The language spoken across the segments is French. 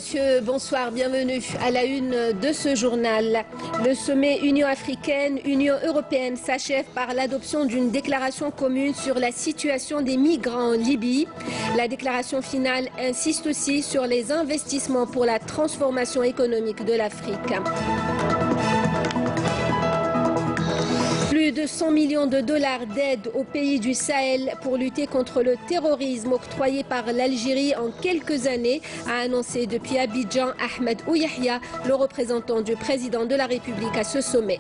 messieurs, bonsoir, bienvenue à la une de ce journal. Le sommet Union africaine-Union européenne s'achève par l'adoption d'une déclaration commune sur la situation des migrants en Libye. La déclaration finale insiste aussi sur les investissements pour la transformation économique de l'Afrique. Plus de 100 millions de dollars d'aide aux pays du Sahel pour lutter contre le terrorisme octroyé par l'Algérie en quelques années, a annoncé depuis Abidjan Ahmed Ouyahia, le représentant du président de la République à ce sommet.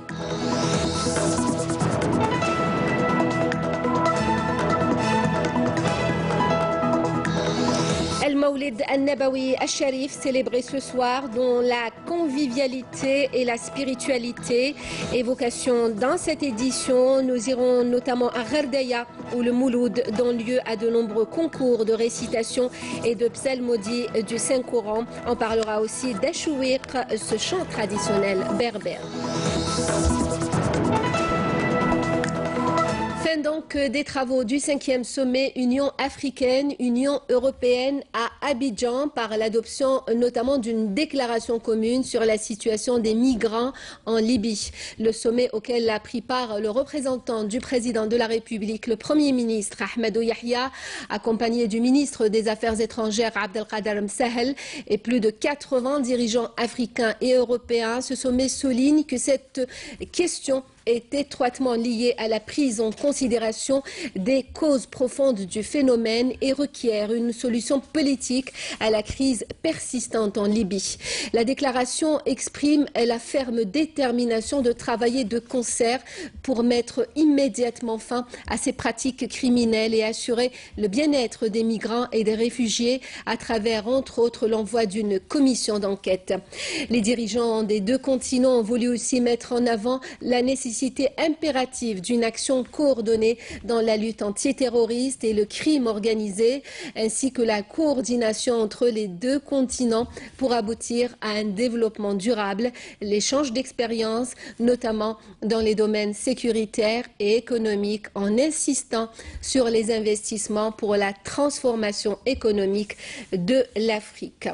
Maoulid al-Nabawi al-Sharif célébré ce soir, dont la convivialité et la spiritualité. Évocation dans cette édition, nous irons notamment à Ghardaya où le Mouloud donne lieu à de nombreux concours de récitation et de psalmodie du Saint-Coran. On parlera aussi d'Achouiq, ce chant traditionnel berbère. Fin donc des travaux du 5e sommet Union africaine-Union européenne à Abidjan par l'adoption notamment d'une déclaration commune sur la situation des migrants en Libye. Le sommet auquel a pris part le représentant du président de la République, le Premier ministre Ahmed Ouyahia, accompagné du ministre des Affaires étrangères Abdelkader Msahel et plus de 80 dirigeants africains et européens. Ce sommet souligne que cette question est étroitement liée à la prise en considération des causes profondes du phénomène et requiert une solution politique à la crise persistante en Libye. La déclaration exprime la ferme détermination de travailler de concert pour mettre immédiatement fin à ces pratiques criminelles et assurer le bien-être des migrants et des réfugiés à travers, entre autres, l'envoi d'une commission d'enquête. Les dirigeants des deux continents ont voulu aussi mettre en avant la nécessité impérative d'une action coordonnée dans la lutte antiterroriste et le crime organisé, ainsi que la coordination entre les deux continents pour aboutir à un développement durable, l'échange d'expériences, notamment dans les domaines sécuritaires et économiques, en insistant sur les investissements pour la transformation économique de l'Afrique.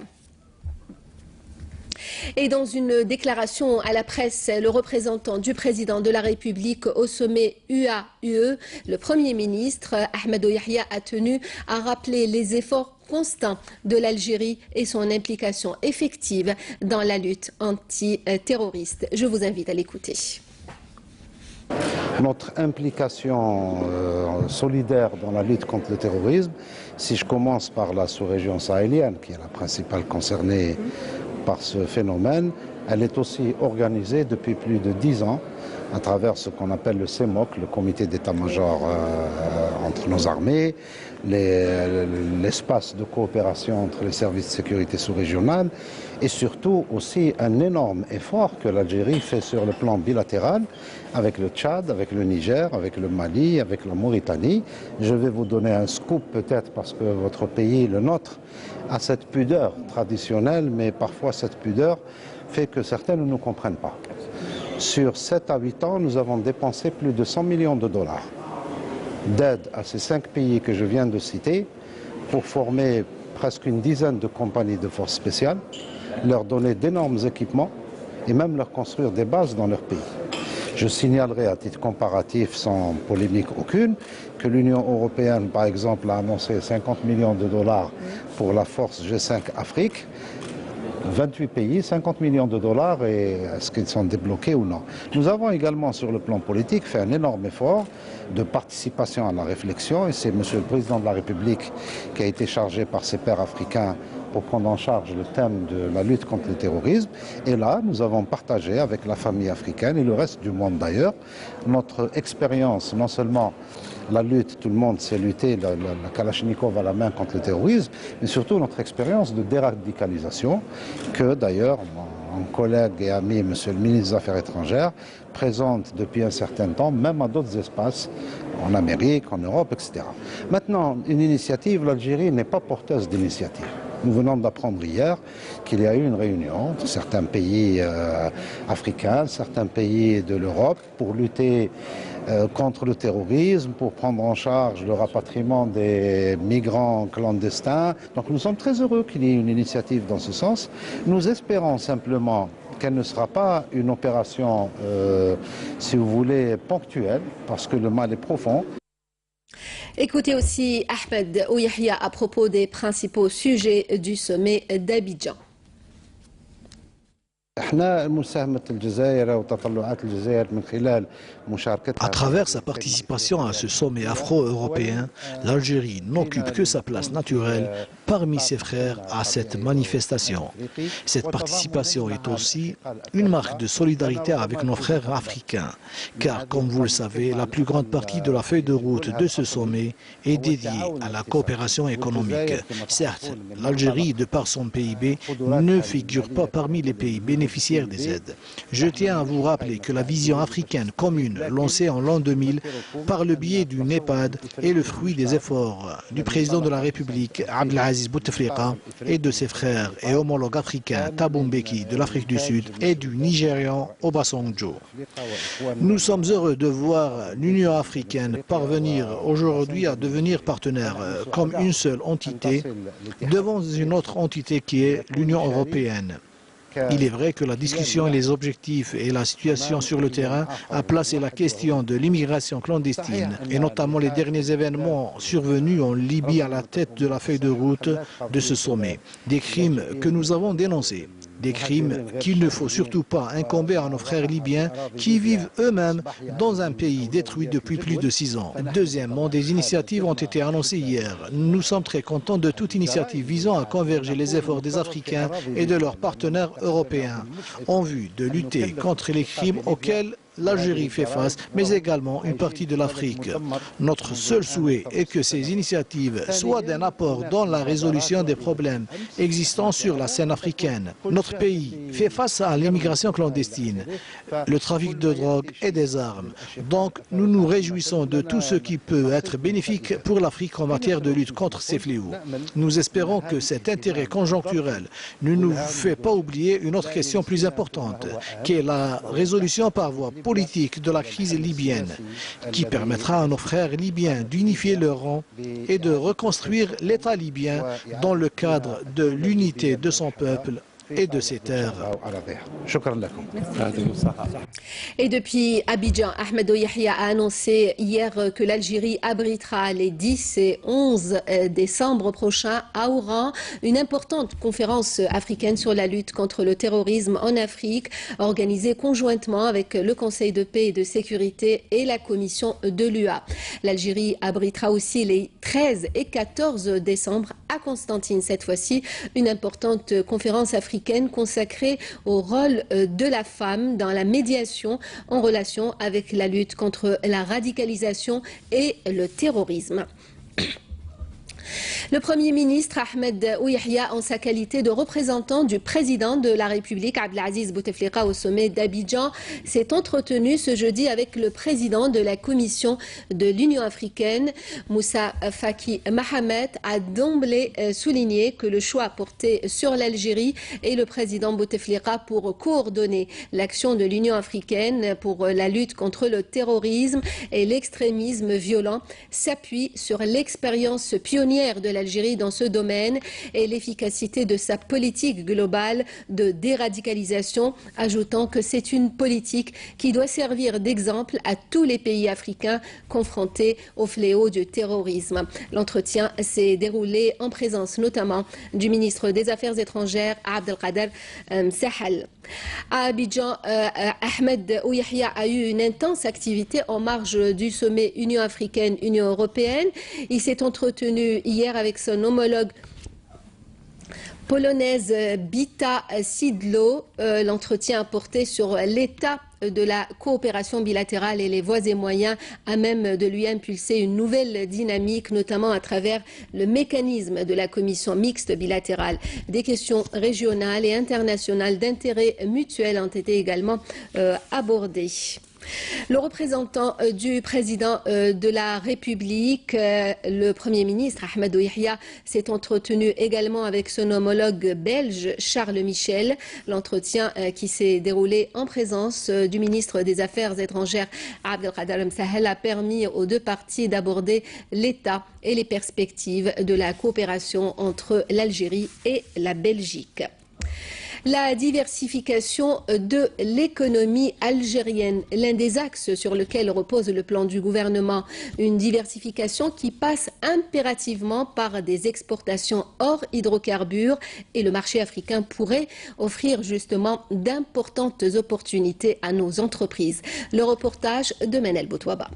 Et dans une déclaration à la presse, le représentant du président de la République au sommet UA-UE, le Premier ministre Ahmed Ouyahia, a tenu à rappeler les efforts constants de l'Algérie et son implication effective dans la lutte antiterroriste. Je vous invite à l'écouter. Notre implication solidaire dans la lutte contre le terrorisme, si je commence par la sous-région sahélienne, qui est la principale concernée par ce phénomène, elle est aussi organisée depuis plus de 10 ans à travers ce qu'on appelle le CEMOC, le comité d'état-major entre nos armées, l'espace de coopération entre les services de sécurité sous-régionales et surtout aussi un énorme effort que l'Algérie fait sur le plan bilatéral avec le Tchad, avec le Niger, avec le Mali, avec la Mauritanie. Je vais vous donner un scoop peut-être parce que votre pays, le nôtre, a cette pudeur traditionnelle, mais parfois cette pudeur fait que certains ne nous comprennent pas. Sur 7 à 8 ans, nous avons dépensé plus de 100 millions de dollars d'aide à ces 5 pays que je viens de citer pour former presque une dizaine de compagnies de forces spéciales, leur donner d'énormes équipements et même leur construire des bases dans leur pays. Je signalerai à titre comparatif, sans polémique aucune, que l'Union européenne, par exemple, a annoncé 50 millions de dollars pour la force G5 Afrique. 28 pays, 50 millions de dollars, et est-ce qu'ils sont débloqués ou non? Nous avons également, sur le plan politique, fait un énorme effort de participation à la réflexion, et c'est Monsieur le Président de la République qui a été chargé par ses pairs africains pour prendre en charge le thème de la lutte contre le terrorisme. Et là, nous avons partagé avec la famille africaine et le reste du monde d'ailleurs, notre expérience, non seulement la lutte, tout le monde sait lutter, la Kalachnikov à la main contre le terrorisme, mais surtout notre expérience de déradicalisation, que d'ailleurs mon collègue et ami, Monsieur le ministre des Affaires étrangères, présente depuis un certain temps, même à d'autres espaces, en Amérique, en Europe, etc. Maintenant, une initiative, l'Algérie n'est pas porteuse d'initiative. Nous venons d'apprendre hier qu'il y a eu une réunion de certains pays africains, certains pays de l'Europe pour lutter contre le terrorisme, pour prendre en charge le rapatriement des migrants clandestins. Donc nous sommes très heureux qu'il y ait une initiative dans ce sens. Nous espérons simplement qu'elle ne sera pas une opération, si vous voulez, ponctuelle, parce que le mal est profond. Écoutez aussi Ahmed Ouyahia à propos des principaux sujets du sommet d'Abidjan. À travers sa participation à ce sommet afro-européen, l'Algérie n'occupe que sa place naturelle parmi ses frères à cette manifestation. Cette participation est aussi une marque de solidarité avec nos frères africains, car comme vous le savez, la plus grande partie de la feuille de route de ce sommet est dédiée à la coopération économique. Certes, l'Algérie, de par son PIB, ne figure pas parmi les pays bénéficiaires des aides. Je tiens à vous rappeler que la vision africaine commune lancée en l'an 2000 par le biais du NEPAD est le fruit des efforts du président de la République, Abdelaziz Bouteflika, et de ses frères et homologues africains, Thabo Mbeki de l'Afrique du Sud et du Nigérian Obasanjo. Nous sommes heureux de voir l'Union africaine parvenir aujourd'hui à devenir partenaire comme une seule entité devant une autre entité qui est l'Union européenne. Il est vrai que la discussion et les objectifs et la situation sur le terrain a placé la question de l'immigration clandestine et notamment les derniers événements survenus en Libye à la tête de la feuille de route de ce sommet. Des crimes que nous avons dénoncés. Des crimes qu'il ne faut surtout pas incomber à nos frères libyens qui vivent eux-mêmes dans un pays détruit depuis plus de 6 ans. Deuxièmement, des initiatives ont été annoncées hier. Nous sommes très contents de toute initiative visant à converger les efforts des Africains et de leurs partenaires européens en vue de lutter contre les crimes auxquels l'Algérie fait face, mais également une partie de l'Afrique. Notre seul souhait est que ces initiatives soient d'un apport dans la résolution des problèmes existants sur la scène africaine. Notre pays fait face à l'immigration clandestine, le trafic de drogue et des armes. Donc nous nous réjouissons de tout ce qui peut être bénéfique pour l'Afrique en matière de lutte contre ces fléaux. Nous espérons que cet intérêt conjoncturel ne nous fait pas oublier une autre question plus importante, qui est la résolution par voie politique de la crise libyenne, qui permettra à nos frères libyens d'unifier leurs rangs et de reconstruire l'État libyen dans le cadre de l'unité de son peuple et de ses terres. Et depuis Abidjan, Ahmed Ouyahia a annoncé hier que l'Algérie abritera les 10 et 11 décembre prochains à Oran une importante conférence africaine sur la lutte contre le terrorisme en Afrique, organisée conjointement avec le Conseil de paix et de sécurité et la Commission de l'UA. L'Algérie abritera aussi les 13 et 14 décembre à Constantine, cette fois-ci, une importante conférence africaine consacrée au rôle de la femme dans la médiation en relation avec la lutte contre la radicalisation et le terrorisme. Le Premier ministre Ahmed Ouyahia, en sa qualité de représentant du président de la République, Abdelaziz Bouteflika, au sommet d'Abidjan, s'est entretenu ce jeudi avec le président de la Commission de l'Union africaine, Moussa Faki Mahamat, a d'emblée souligné que le choix porté sur l'Algérie et le président Bouteflika pour coordonner l'action de l'Union africaine pour la lutte contre le terrorisme et l'extrémisme violent s'appuie sur l'expérience pionnière de l'Algérie dans ce domaine et l'efficacité de sa politique globale de déradicalisation, ajoutant que c'est une politique qui doit servir d'exemple à tous les pays africains confrontés au fléau du terrorisme. L'entretien s'est déroulé en présence notamment du ministre des Affaires étrangères, Abdelkader Sahel. À Abidjan, Ahmed Ouyahia a eu une intense activité en marge du sommet Union africaine-Union européenne. Il s'est entretenu hier avec son homologue polonaise Bita Sidlo. L'entretien a porté sur l'état de la coopération bilatérale et les voies et moyens à même de lui impulser une nouvelle dynamique, notamment à travers le mécanisme de la commission mixte bilatérale. Des questions régionales et internationales d'intérêt mutuel ont été également abordées. Le représentant du président de la République, le Premier ministre Ahmadou Yahya, s'est entretenu également avec son homologue belge Charles Michel. L'entretien qui s'est déroulé en présence du ministre des Affaires étrangères Abdelkader Msahel a permis aux deux parties d'aborder l'état et les perspectives de la coopération entre l'Algérie et la Belgique. La diversification de l'économie algérienne, l'un des axes sur lequel repose le plan du gouvernement. Une diversification qui passe impérativement par des exportations hors hydrocarbures et le marché africain pourrait offrir justement d'importantes opportunités à nos entreprises. Le reportage de Manel Boutouaba.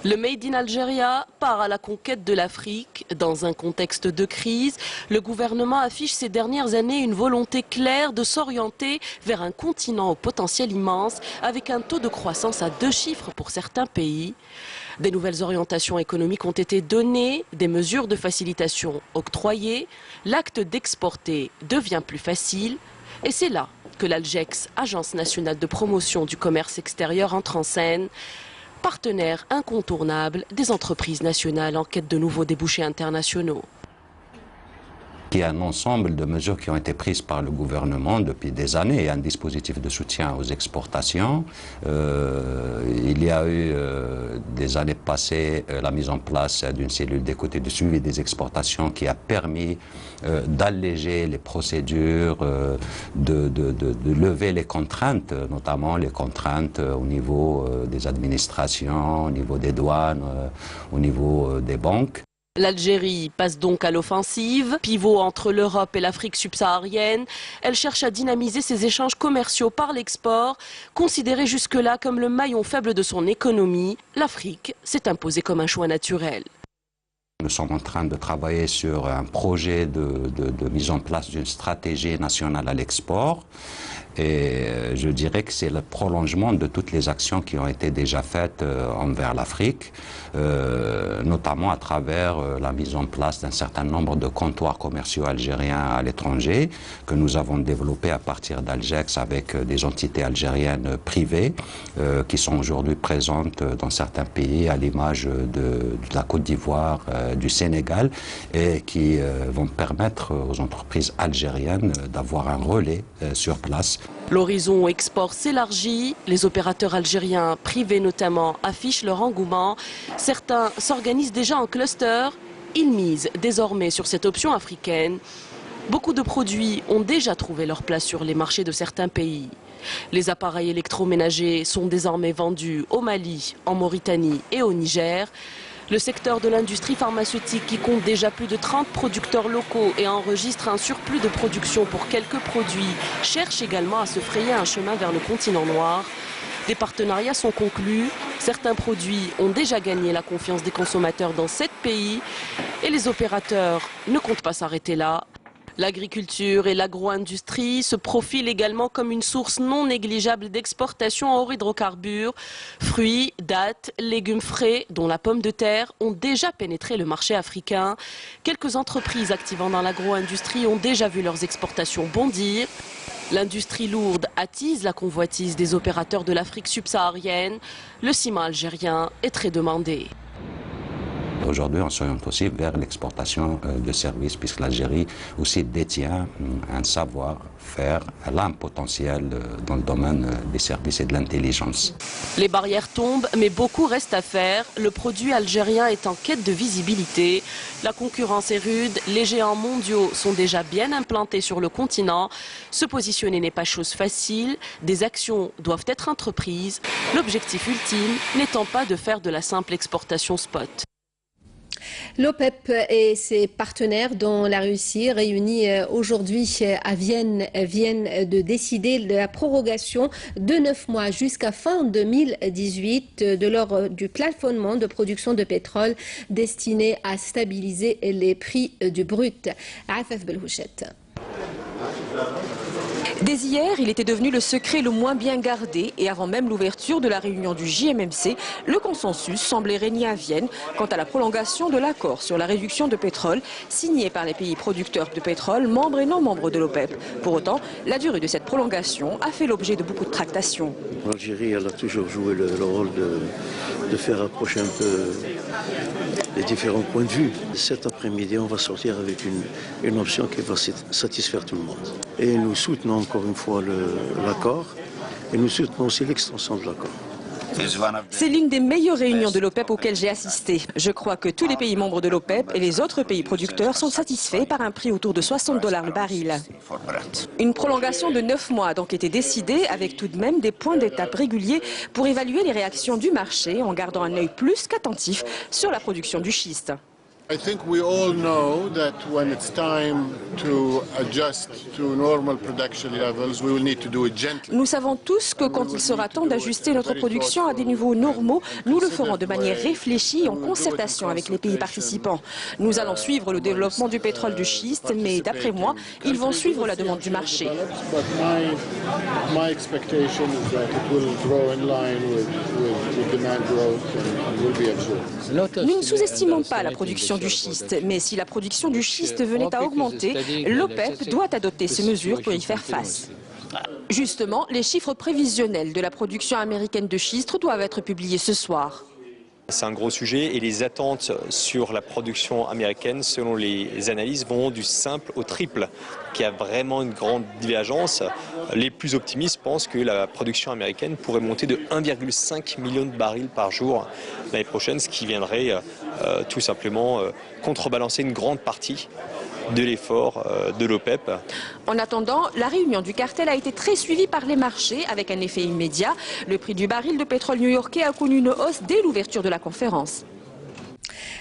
Le Made in Algeria part à la conquête de l'Afrique. Dans un contexte de crise, le gouvernement affiche ces dernières années une volonté claire de s'orienter vers un continent au potentiel immense, avec un taux de croissance à 2 chiffres pour certains pays. Des nouvelles orientations économiques ont été données, des mesures de facilitation octroyées, l'acte d'exporter devient plus facile, et c'est là que l'Algex, Agence nationale de promotion du commerce extérieur, entre en scène. Partenaire incontournable des entreprises nationales en quête de nouveaux débouchés internationaux. Il y a un ensemble de mesures qui ont été prises par le gouvernement depuis des années et un dispositif de soutien aux exportations. Il y a eu des années passées la mise en place d'une cellule d'écoute et de suivi des exportations qui a permis d'alléger les procédures, de lever les contraintes, notamment les contraintes au niveau des administrations, au niveau des douanes, au niveau des banques. L'Algérie passe donc à l'offensive, pivot entre l'Europe et l'Afrique subsaharienne. Elle cherche à dynamiser ses échanges commerciaux par l'export, considéré jusque-là comme le maillon faible de son économie. L'Afrique s'est imposée comme un choix naturel. Nous sommes en train de travailler sur un projet de mise en place d'une stratégie nationale à l'export. Et je dirais que c'est le prolongement de toutes les actions qui ont été déjà faites envers l'Afrique, notamment à travers la mise en place d'un certain nombre de comptoirs commerciaux algériens à l'étranger, que nous avons développés à partir d'Algex avec des entités algériennes privées qui sont aujourd'hui présentes dans certains pays, à l'image de la Côte d'Ivoire, du Sénégal, et qui vont permettre aux entreprises algériennes d'avoir un relais sur place. L'horizon export s'élargit, les opérateurs algériens privés notamment affichent leur engouement. Certains s'organisent déjà en cluster, ils misent désormais sur cette option africaine. Beaucoup de produits ont déjà trouvé leur place sur les marchés de certains pays. Les appareils électroménagers sont désormais vendus au Mali, en Mauritanie et au Niger. Le secteur de l'industrie pharmaceutique, qui compte déjà plus de 30 producteurs locaux et enregistre un surplus de production pour quelques produits, cherche également à se frayer un chemin vers le continent noir. Des partenariats sont conclus, certains produits ont déjà gagné la confiance des consommateurs dans 7 pays et les opérateurs ne comptent pas s'arrêter là. L'agriculture et l'agro-industrie se profilent également comme une source non négligeable d'exportation hors hydrocarbures. Fruits, dattes, légumes frais, dont la pomme de terre, ont déjà pénétré le marché africain. Quelques entreprises activant dans l'agro-industrie ont déjà vu leurs exportations bondir. L'industrie lourde attise la convoitise des opérateurs de l'Afrique subsaharienne. Le ciment algérien est très demandé. Aujourd'hui, on s'oriente aussi vers l'exportation de services, puisque l'Algérie aussi détient un savoir-faire, elle a un potentiel dans le domaine des services et de l'intelligence. Les barrières tombent, mais beaucoup reste à faire. Le produit algérien est en quête de visibilité. La concurrence est rude, les géants mondiaux sont déjà bien implantés sur le continent. Se positionner n'est pas chose facile, des actions doivent être entreprises. L'objectif ultime n'étant pas de faire de la simple exportation spot. L'OPEP et ses partenaires, dont la Russie, réunis aujourd'hui à Vienne, viennent de décider de la prorogation de 9 mois jusqu'à fin 2018 du plafonnement de production de pétrole destiné à stabiliser les prix du brut. Afaf Belhouchet. Dès hier, il était devenu le secret le moins bien gardé et avant même l'ouverture de la réunion du JMMC, le consensus semblait régner à Vienne quant à la prolongation de l'accord sur la réduction de pétrole signé par les pays producteurs de pétrole, membres et non membres de l'OPEP. Pour autant, la durée de cette prolongation a fait l'objet de beaucoup de tractations. L'Algérie, elle a toujours joué le rôle de faire approcher un peu les différents points de vue. Cet après-midi, on va sortir avec une option qui va satisfaire tout le monde. Et nous soutenons encore une fois l'accord et nous soutenons aussi l'extension de l'accord. C'est l'une des meilleures réunions de l'OPEP auxquelles j'ai assisté. Je crois que tous les pays membres de l'OPEP et les autres pays producteurs sont satisfaits par un prix autour de $60 le baril. Une prolongation de 9 mois a donc été décidée avec tout de même des points d'étape réguliers pour évaluer les réactions du marché en gardant un œil plus qu'attentif sur la production du schiste. I think we all know that when it's time to adjust to normal production levels, we will need to do it gently. Nous savons tous que quand il sera temps d'ajuster notre production à des niveaux normaux, nous le ferons de manière réfléchie en concertation avec les pays participants. Nous allons suivre le développement du pétrole de schiste, mais d'après moi, ils vont suivre la demande du marché. Nous ne sous-estimons pas la production du schiste, mais si la production du schiste venait à augmenter, l'OPEP doit adopter ces mesures pour y faire face. Justement, les chiffres prévisionnels de la production américaine de schiste doivent être publiés ce soir. C'est un gros sujet et les attentes sur la production américaine, selon les analyses, vont du simple au triple, qui a vraiment une grande divergence. Les plus optimistes pensent que la production américaine pourrait monter de 1,5 million de barils par jour l'année prochaine, ce qui viendrait tout simplement contrebalancer une grande partie de l'effort de l'OPEP. En attendant, la réunion du cartel a été très suivie par les marchés avec un effet immédiat. Le prix du baril de pétrole new-yorkais a connu une hausse dès l'ouverture de la conférence.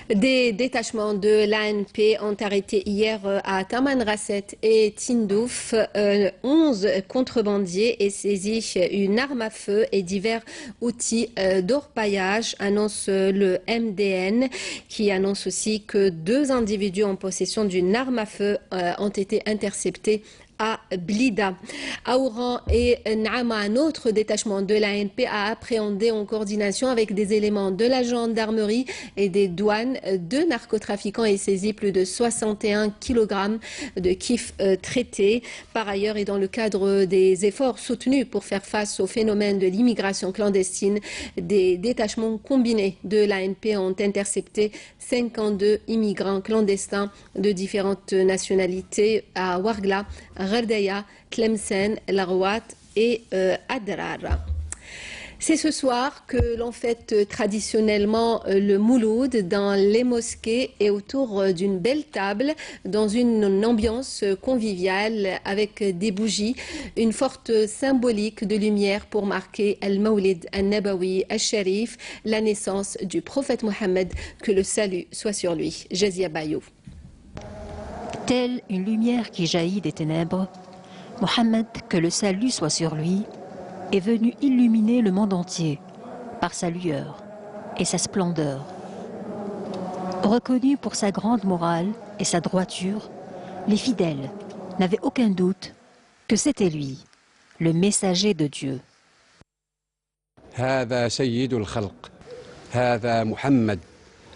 Des détachements de l'ANP ont arrêté hier à Tamanrasset et Tindouf 11 contrebandiers et saisi une arme à feu et divers outils d'orpaillage, annonce le MDN, qui annonce aussi que 2 individus en possession d'une arme à feu ont été interceptés à Blida. À Oran et Naama, un autre détachement de l'ANP a appréhendé en coordination avec des éléments de la gendarmerie et des douanes 2 narcotrafiquants et saisi plus de 61 kg de kif traités. Par ailleurs, et dans le cadre des efforts soutenus pour faire face au phénomène de l'immigration clandestine, des détachements combinés de l'ANP ont intercepté 52 immigrants clandestins de différentes nationalités à Ouargla, Ghardaya, Tlemcen, Larouat et Adrar. C'est ce soir que l'on fête traditionnellement le Mouloud dans les mosquées et autour d'une belle table, dans une ambiance conviviale avec des bougies, une forte symbolique de lumière pour marquer Al-Mawlid Al-Nabawi Al-Sharif, la naissance du prophète Mohammed, que le salut soit sur lui. Jazia Bayou. Telle une lumière qui jaillit des ténèbres, Mohammed, que le salut soit sur lui, est venu illuminer le monde entier par sa lueur et sa splendeur. Reconnu pour sa grande morale et sa droiture, les fidèles n'avaient aucun doute que c'était lui, le messager de Dieu. هذا سيد الخلق هذا محمد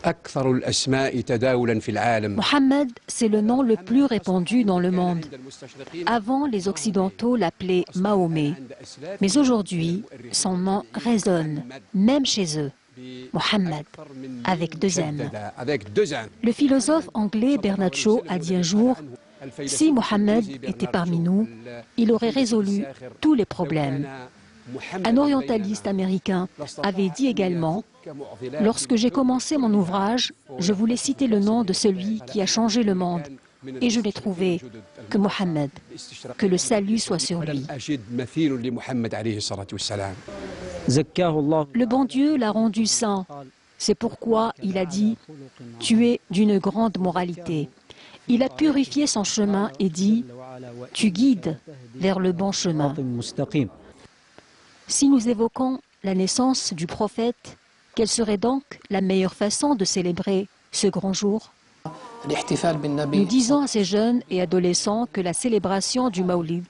أكثر الأسماء تداولا في العالم. Mohammed, c'est le nom le plus répandu dans le monde. Avant, les Occidentaux l'appelaient Mahomet. Mais aujourd'hui, son nom résonne, même chez eux. Mohammed, avec 2 M. Le philosophe anglais Bernard Shaw a dit un jour, si Mohammed était parmi nous, il aurait résolu tous les problèmes. Un orientaliste américain avait dit également, lorsque j'ai commencé mon ouvrage, je voulais citer le nom de celui qui a changé le monde. Et je l'ai trouvé, que Mohammed, que le salut soit sur lui. Le bon Dieu l'a rendu saint. C'est pourquoi il a dit, tu es d'une grande moralité. Il a purifié son chemin et dit, tu guides vers le bon chemin. Si nous évoquons la naissance du prophète, quelle serait donc la meilleure façon de célébrer ce grand jour? Nous disons à ces jeunes et adolescents que la célébration du Mawlid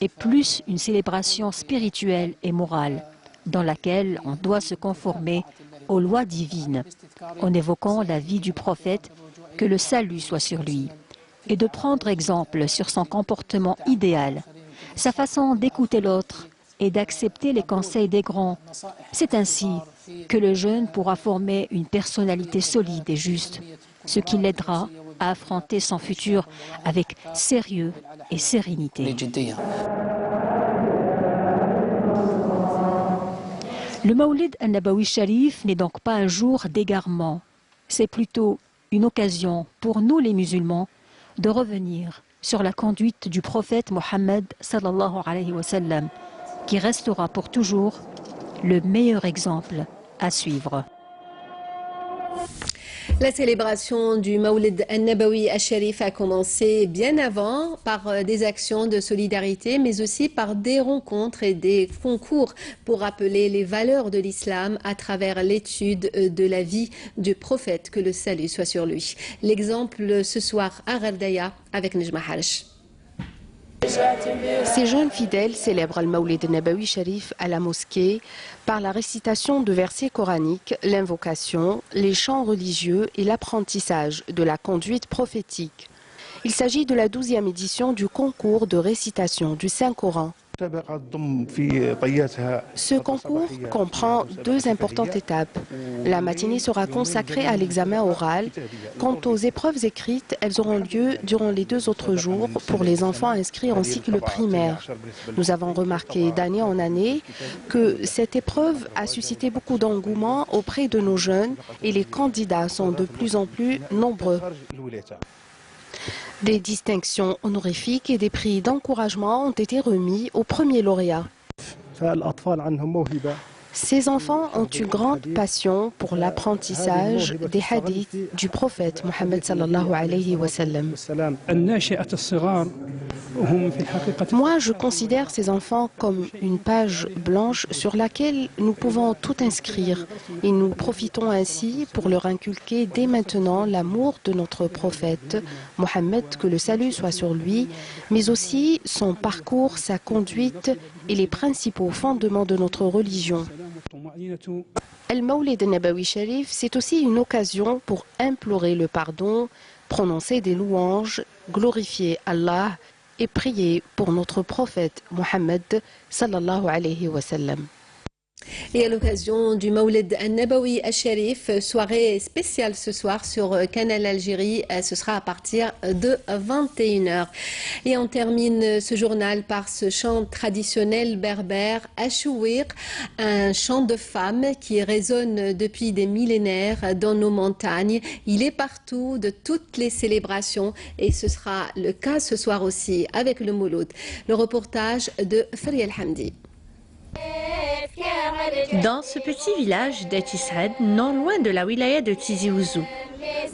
est plus une célébration spirituelle et morale, dans laquelle on doit se conformer aux lois divines, en évoquant la vie du prophète, que le salut soit sur lui, et de prendre exemple sur son comportement idéal, sa façon d'écouter l'autre et d'accepter les conseils des grands. C'est ainsi que le jeune pourra former une personnalité solide et juste, ce qui l'aidera à affronter son futur avec sérieux et sérénité. Le Mawlid al-Nabawi Sharif n'est donc pas un jour d'égarement. C'est plutôt une occasion pour nous les musulmans de revenir sur la conduite du prophète Mohammed sallallahu alayhi wa sallam, qui restera pour toujours le meilleur exemple à suivre. La célébration du Mawlid al-Nabawi al-Sharif a commencé bien avant par des actions de solidarité, mais aussi par des rencontres et des concours pour rappeler les valeurs de l'islam à travers l'étude de la vie du prophète, que le salut soit sur lui. L'exemple ce soir à Ghardaya avec Nejma Harch. Ces jeunes fidèles célèbrent le Mawlid al-Nabawi Sharif à la mosquée par la récitation de versets coraniques, l'invocation, les chants religieux et l'apprentissage de la conduite prophétique. Il s'agit de la 12e édition du concours de récitation du Saint-Coran. Ce concours comprend 2 importantes étapes. La matinée sera consacrée à l'examen oral. Quant aux épreuves écrites, elles auront lieu durant les 2 autres jours pour les enfants inscrits en cycle primaire. Nous avons remarqué d'année en année que cette épreuve a suscité beaucoup d'engouement auprès de nos jeunes et les candidats sont de plus en plus nombreux. Des distinctions honorifiques et des prix d'encouragement ont été remis aux premiers lauréats. Ces enfants ont une grande passion pour l'apprentissage des hadiths du prophète Mohammed sallallahu alayhi wa sallam. Moi, je considère ces enfants comme une page blanche sur laquelle nous pouvons tout inscrire et nous profitons ainsi pour leur inculquer dès maintenant l'amour de notre prophète Mohammed, que le salut soit sur lui, mais aussi son parcours, sa conduite et les principaux fondements de notre religion. Al-Mawlid al-Nabawi Sharif, c'est aussi une occasion pour implorer le pardon, prononcer des louanges, glorifier Allah et prier pour notre prophète Mohammed sallallahu alayhi wa sallam. Et à l'occasion du Mawlid al-Nabawi al-Sharif, soirée spéciale ce soir sur Canal Algérie, ce sera à partir de 21h. Et on termine ce journal par ce chant traditionnel berbère, Achouir, un chant de femme qui résonne depuis des millénaires dans nos montagnes. Il est partout de toutes les célébrations et ce sera le cas ce soir aussi avec le Mouloud. Le reportage de Fariel Hamdi. Dans ce petit village d'Etisad, non loin de la wilaya de Tizi Ouzou,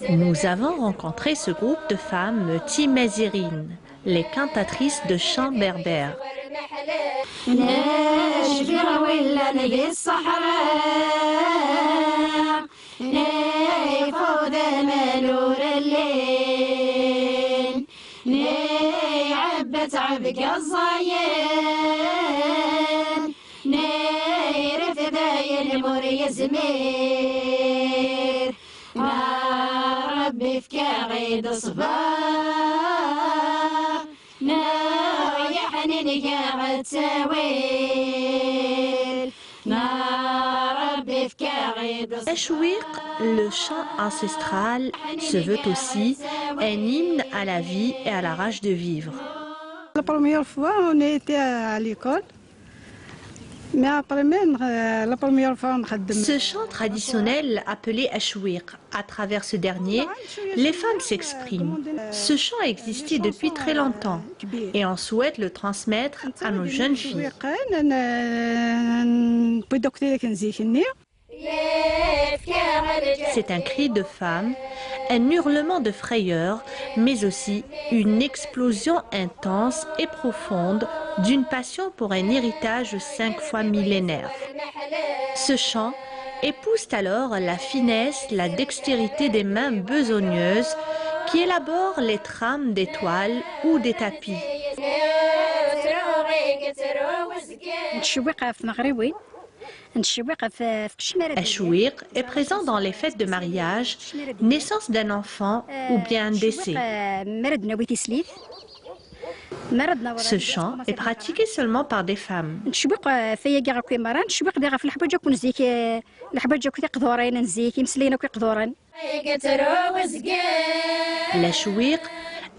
nous avons rencontré ce groupe de femmes Timazirines, les cantatrices de chants berbères. Achouir, le chant ancestral, se veut aussi un hymne à la vie et à la rage de vivre. La première fois, on était à l'école. Ce chant traditionnel appelé Achouir, à travers ce dernier, les femmes s'expriment. Ce chant a existé depuis très longtemps et on souhaite le transmettre à nos jeunes filles. C'est un cri de femme, un hurlement de frayeur, mais aussi une explosion intense et profonde d'une passion pour un héritage 5 fois millénaire. Ce chant épouse alors la finesse, la dextérité des mains besogneuses qui élaborent les trames des toiles ou des tapis. Ashouir est présent dans les fêtes de mariage, naissance d'un enfant ou bien décès. Ce chant est pratiqué seulement par des femmes. L'Ashouir,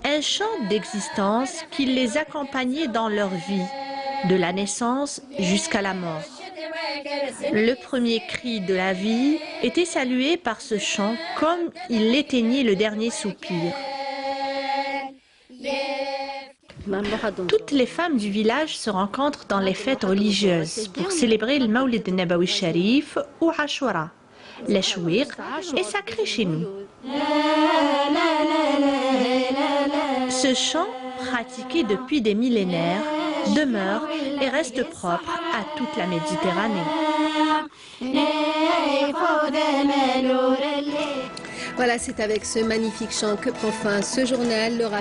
un chant d'existence qui les accompagnait dans leur vie, de la naissance jusqu'à la mort. Le premier cri de la vie était salué par ce chant comme il éteignait le dernier soupir. Toutes les femmes du village se rencontrent dans les fêtes religieuses pour célébrer le Mawlid Nabawi Sharif ou Ashura. L'Ashouir est sacré chez nous. Ce chant, pratiqué depuis des millénaires, demeure et reste propre à toute la Méditerranée. Voilà, c'est avec ce magnifique chant que prend fin ce journal.